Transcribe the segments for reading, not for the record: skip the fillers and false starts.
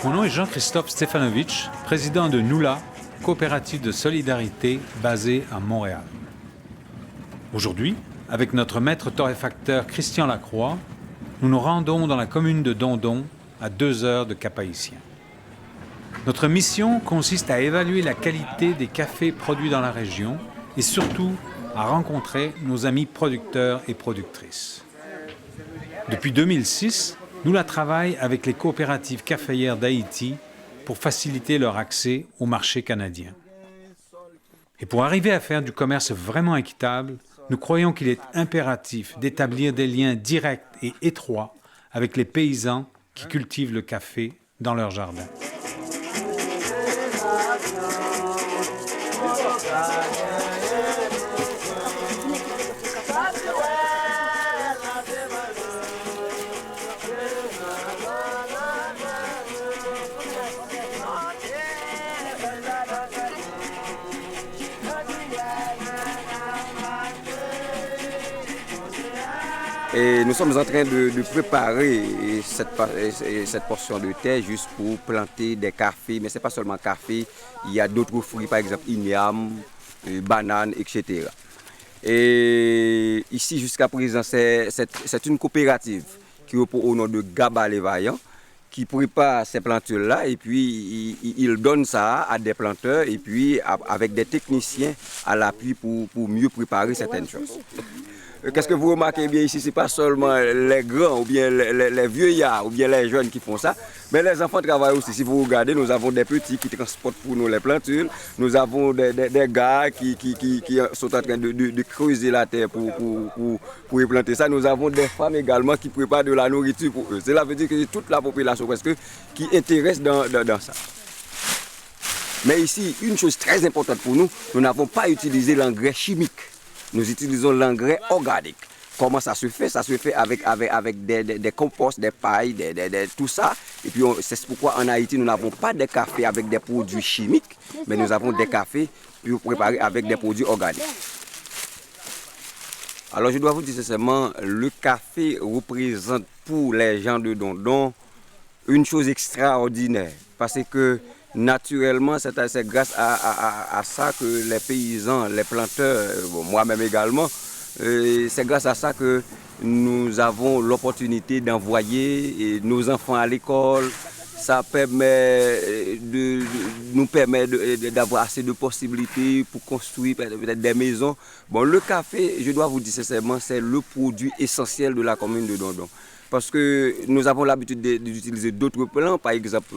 Mon nom est Jean-Christophe Stefanovic, président de Noula, coopérative de solidarité basée à Montréal. Aujourd'hui, avec notre maître torréfacteur Christian Lacroix, nous nous rendons dans la commune de Dondon, à 2 heures de Cap-Haïtien. Notre mission consiste à évaluer la qualité des cafés produits dans la région et surtout à rencontrer nos amis producteurs et productrices. Depuis 2006, Noula travaille avec les coopératives caféières d'Haïti pour faciliter leur accès au marché canadien. Et pour arriver à faire du commerce vraiment équitable, nous croyons qu'il est impératif d'établir des liens directs et étroits avec les paysans qui cultivent le café dans leur jardin. Et nous sommes en train de préparer cette portion de terre juste pour planter des cafés. Mais ce n'est pas seulement café, il y a d'autres fruits, par exemple igname, bananes, etc. Et ici, jusqu'à présent, c'est une coopérative qui repose au nom de Gaba Lévaillant, qui prépare ces plantules-là et puis il donne ça à des planteurs et puis avec des techniciens à l'appui pour mieux préparer certaines choses. Qu'est-ce que vous remarquez bien ici, ce n'est pas seulement les grands ou bien les vieillards ou bien les jeunes qui font ça, mais les enfants travaillent aussi. Si vous regardez, nous avons des petits qui transportent pour nous les plantules, nous avons des gars qui sont en train de creuser la terre pour y planter ça. Nous avons des femmes également qui préparent de la nourriture pour eux. Cela veut dire que c'est toute la population presque qui intéresse dans ça. Mais ici, une chose très importante pour nous, nous n'avons pas utilisé l'engrais chimique. Nous utilisons l'engrais organique. Comment ça se fait? Ça se fait avec des composts, des pailles, tout ça. Et puis c'est pourquoi en Haïti, nous n'avons pas de café avec des produits chimiques, mais nous avons des cafés préparés avec des produits organiques. Alors je dois vous dire sincèrement, le café représente pour les gens de Dondon une chose extraordinaire. Parce que naturellement, c'est grâce à ça que les paysans, les planteurs, moi-même également, c'est grâce à ça que nous avons l'opportunité d'envoyer nos enfants à l'école. Ça nous permet d'avoir assez de possibilités pour construire peut-être des maisons. Bon, le café, je dois vous dire sincèrement, c'est le produit essentiel de la commune de Dondon. Parce que nous avons l'habitude d'utiliser d'autres plants, par exemple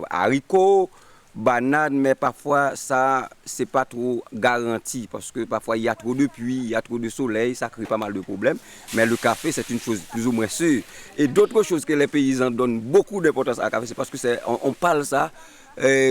haricots, bananes, mais parfois ça, c'est pas trop garanti parce que parfois il y a trop de pluie, il y a trop de soleil, ça crée pas mal de problèmes. Mais le café, c'est une chose plus ou moins sûre. Et d'autres choses que les paysans donnent beaucoup d'importance à café, c'est parce que on parle ça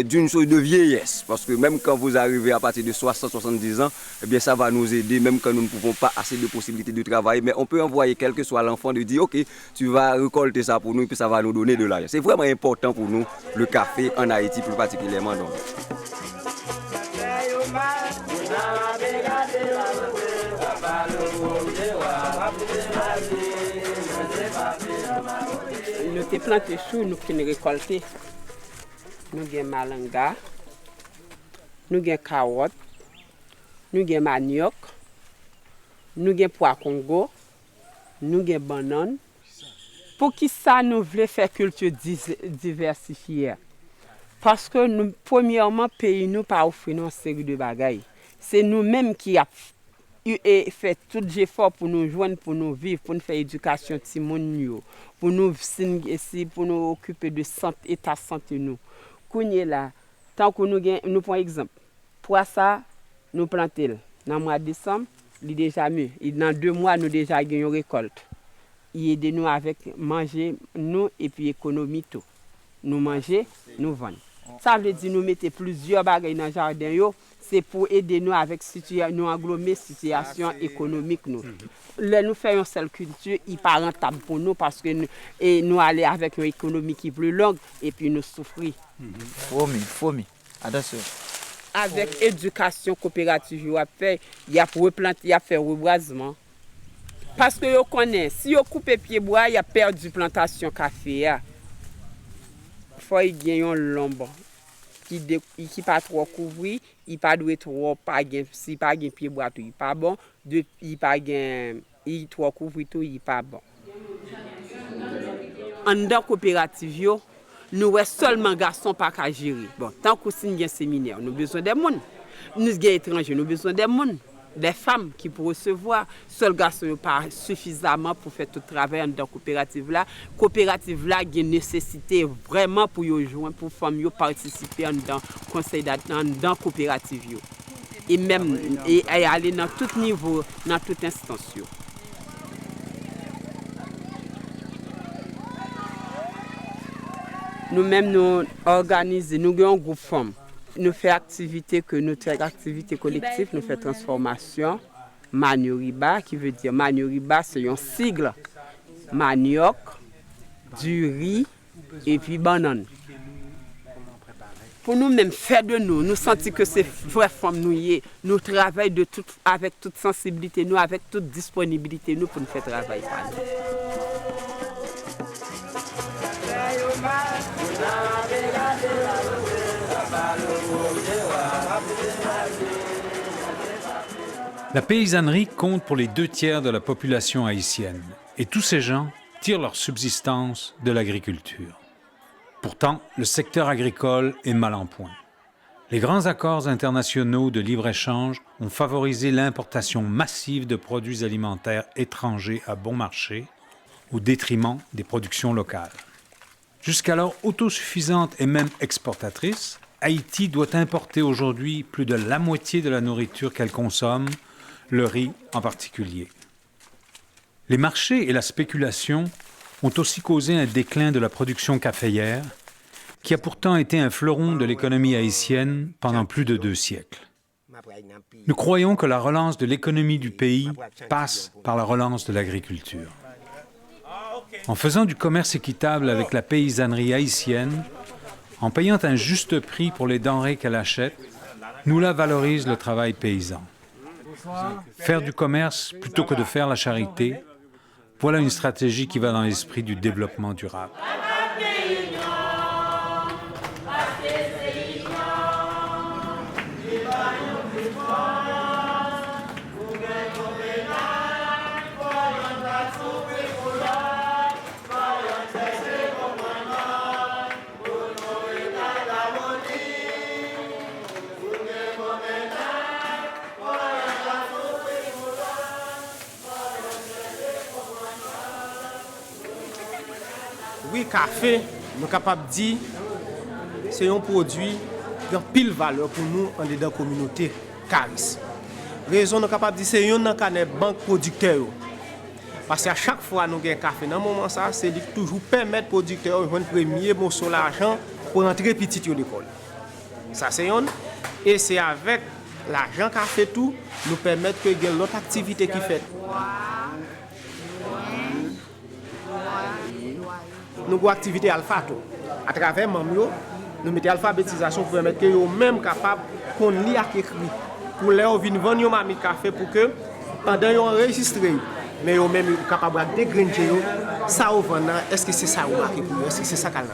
d'une chose de vieillesse. Parce que même quand vous arrivez à partir de 60-70 ans, eh bien ça va nous aider, même quand nous ne pouvons pas assez de possibilités de travail. Mais on peut envoyer quel que soit l'enfant de dire, ok, tu vas récolter ça pour nous et puis ça va nous donner de l'argent. C'est vraiment important pour nous, le café en Haïti plus particulièrement. Donc. Nous avons planté chou, nous avons récolté. Nous avons malanga, nous avons carotte, nous avons manioc, nous avons pois Congo, nous avons banane. Pour qui ça nous voulons faire culture diversifiée? Parce que nous, premièrement, pays nous pas offrir une série de bagailles. C'est nous-mêmes qui avons fait tout l'effort pour nous joindre, pour nous vivre, pour nous faire éducation timoun, pour nous occuper de santé, état santé nous. Kounye là, tant que nous prenons exemple, pour ça, nous plantons. Dans le mois de décembre, il est déjà mieux. Et dans 2 mois, nous déjà gagnons une récolte. Il aide nous avec manger, nous, et puis économie tout. Nous manger, nous vendre. Ça veut dire nous mettons plusieurs bagages dans le jardin, c'est pour aider nous avec nous englober situation économique. Là, nous faisons une seule culture, il n'est pas rentable pour nous parce que nous allons avec une économie qui est plus longue et puis nous souffrons. Fomi. Attention. Avec éducation coopérative, il y a replanter, il y a fait reboisement. Parce que vous connaissez, si vous coupez pied bois, il y a perdu plantation café. Il faut qu'il y ait une l'ombre qui n'est pas trop couvert, il pas doit trop pas si pas gain pied bois tout, il pas bon, il pas gain il trop couvert tout, il pas bon. En dans coopérative yo, nous seulement garçons pas qu'à gérer. Bon, tant que si nous un séminaire, nous besoin des monde. Nous sommes étrangers, nous besoin des monde. Des femmes qui pour recevoir, seul garçon pas suffisamment pour faire tout le travail dans la coopérative là. Coopérative là, il y a une nécessité vraiment pour y joindre, pour femmes yo participer dans conseil dans la coopérative yo. Et même et aller dans tout niveau, dans toute instance yo. Nous-mêmes nous organisons, nous avons un groupe femmes. Nous faisons activité collective, nous faisons transformation. Manioriba, qui veut dire Manioriba, c'est un sigle. Manioc, du riz et puis banane. Pour nous-mêmes, faire de nous sentir que c'est vraie femme nous travaillons avec toute sensibilité, nous, avec toute disponibilité, nous, pour nous faire travailler par nous. La paysannerie compte pour les 2/3 de la population haïtienne et tous ces gens tirent leur subsistance de l'agriculture. Pourtant, le secteur agricole est mal en point. Les grands accords internationaux de libre-échange ont favorisé l'importation massive de produits alimentaires étrangers à bon marché au détriment des productions locales. Jusqu'alors autosuffisante et même exportatrice, Haïti doit importer aujourd'hui plus de la moitié de la nourriture qu'elle consomme, le riz en particulier. Les marchés et la spéculation ont aussi causé un déclin de la production caféière, qui a pourtant été un fleuron de l'économie haïtienne pendant plus de 2 siècles. Nous croyons que la relance de l'économie du pays passe par la relance de l'agriculture. En faisant du commerce équitable avec la paysannerie haïtienne, en payant un juste prix pour les denrées qu'elle achète, nous la valorise le travail paysan. Faire du commerce plutôt que de faire la charité, voilà une stratégie qui va dans l'esprit du développement durable. Oui, café, nous sommes capables de dire que c'est un produit qui a pile valeur pour nous en dedans la communauté Caris. Raison nous sommes capables de dire que c'est une banque producteur. Parce qu'à chaque fois que nous avons un café, dans ce moment, c'est toujours permettre aux producteurs de jouer un premier morceau d'argent pour entrer petit à l'école. Ça, c'est une. Et c'est avec l'argent café tout, nous permettre que y ait l'autre activité qui fait. Nous avons une activité alpha. À travers Mamio, nous mettons l'alphabétisation pour permettre que nous même capables qu'on lit à écrit. Pour les gens venir vendre un café pour que pendant qu'ils enregistré, mais nous même capables de dégranger ça au vendre. Est-ce que c'est ça ou marqué pour nous? Est-ce que c'est ça qu'on a?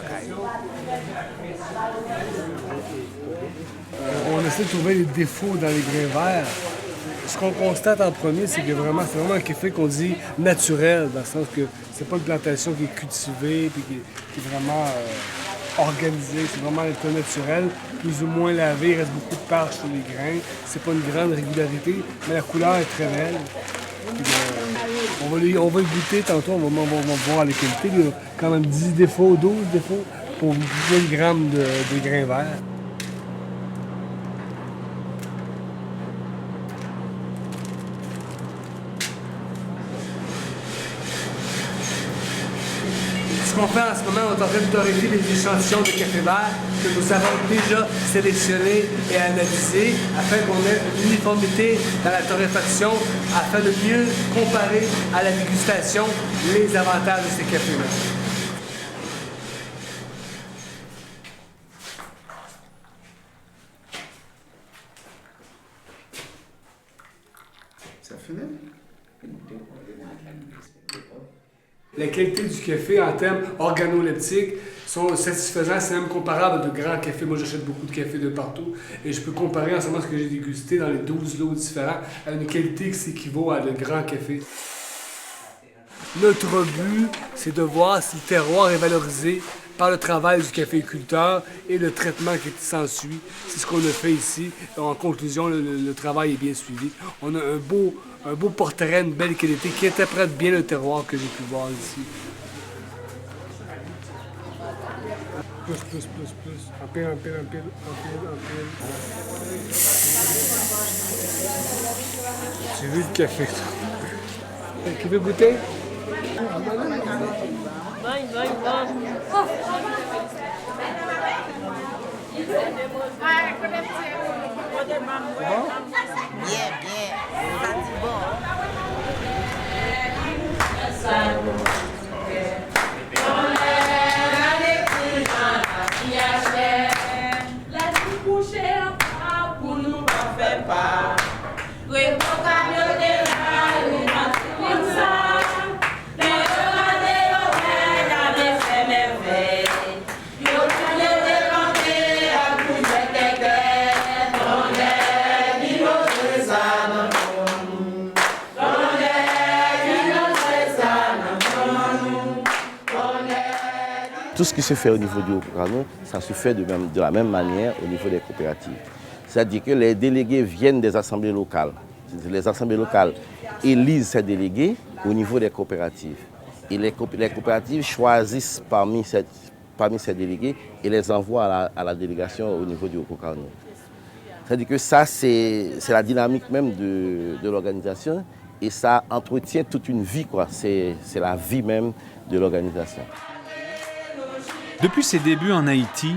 On essaie de trouver les défauts dans les grains verts. Ce qu'on constate en premier, c'est que c'est vraiment un café qu'on dit naturel, dans le sens que c'est pas une plantation qui est cultivée et qui est vraiment organisée. C'est vraiment un état naturel, plus ou moins lavé, il reste beaucoup de pâche sur les grains. C'est pas une grande régularité, mais la couleur est très belle. Puis, on va le goûter tantôt, on va voir les qualités. Il y a quand même 10 défauts, 12 défauts pour 10 grammes de grains verts. Ce qu'on fait en ce moment, on est en train de torréfier les échantillons de café vert que nous avons déjà sélectionnés et analysés afin qu'on ait une uniformité dans la torréfaction afin de mieux comparer à la dégustation les avantages de ces cafés-là. La qualité du café en termes organoleptiques sont satisfaisants, c'est même comparable à de grands cafés. Moi, j'achète beaucoup de café de partout et je peux comparer en ce moment ce que j'ai dégusté dans les 12 lots différents à une qualité qui s'équivaut à de grands cafés. Notre but, c'est de voir si le terroir est valorisé par le travail du caféiculteur et le traitement qui s'ensuit. C'est ce qu'on a fait ici. En conclusion, le travail est bien suivi. On a un beau portrait, une belle qualité qui interprète bien le terroir que j'ai pu voir ici. Plus. Empile. J'ai vu le café. Qui veut goûter? Vai. Tout ce qui se fait au niveau du Haut-Concarneau, ça se fait de la même manière au niveau des coopératives. C'est-à-dire que les délégués viennent des assemblées locales. Les assemblées locales élisent ces délégués au niveau des coopératives. Et les coopératives choisissent parmi ces délégués et les envoient à la délégation au niveau du Haut-Concarneau. C'est-à-dire que ça, c'est la dynamique même de l'organisation et ça entretient toute une vie, quoi. C'est la vie même de l'organisation. Depuis ses débuts en Haïti,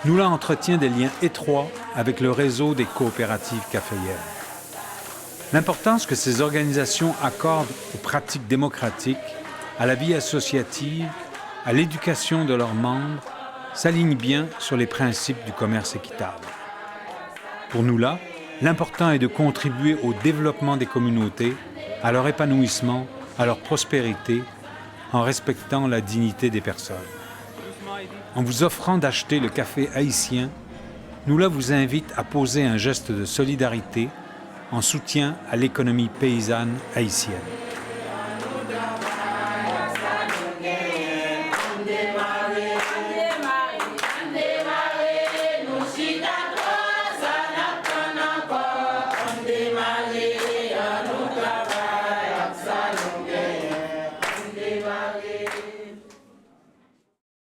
Noula entretient des liens étroits avec le réseau des coopératives caféières. L'importance que ces organisations accordent aux pratiques démocratiques, à la vie associative, à l'éducation de leurs membres, s'aligne bien sur les principes du commerce équitable. Pour Noula, l'important est de contribuer au développement des communautés, à leur épanouissement, à leur prospérité, en respectant la dignité des personnes. En vous offrant d'acheter le café haïtien, Noula vous invite à poser un geste de solidarité en soutien à l'économie paysanne haïtienne.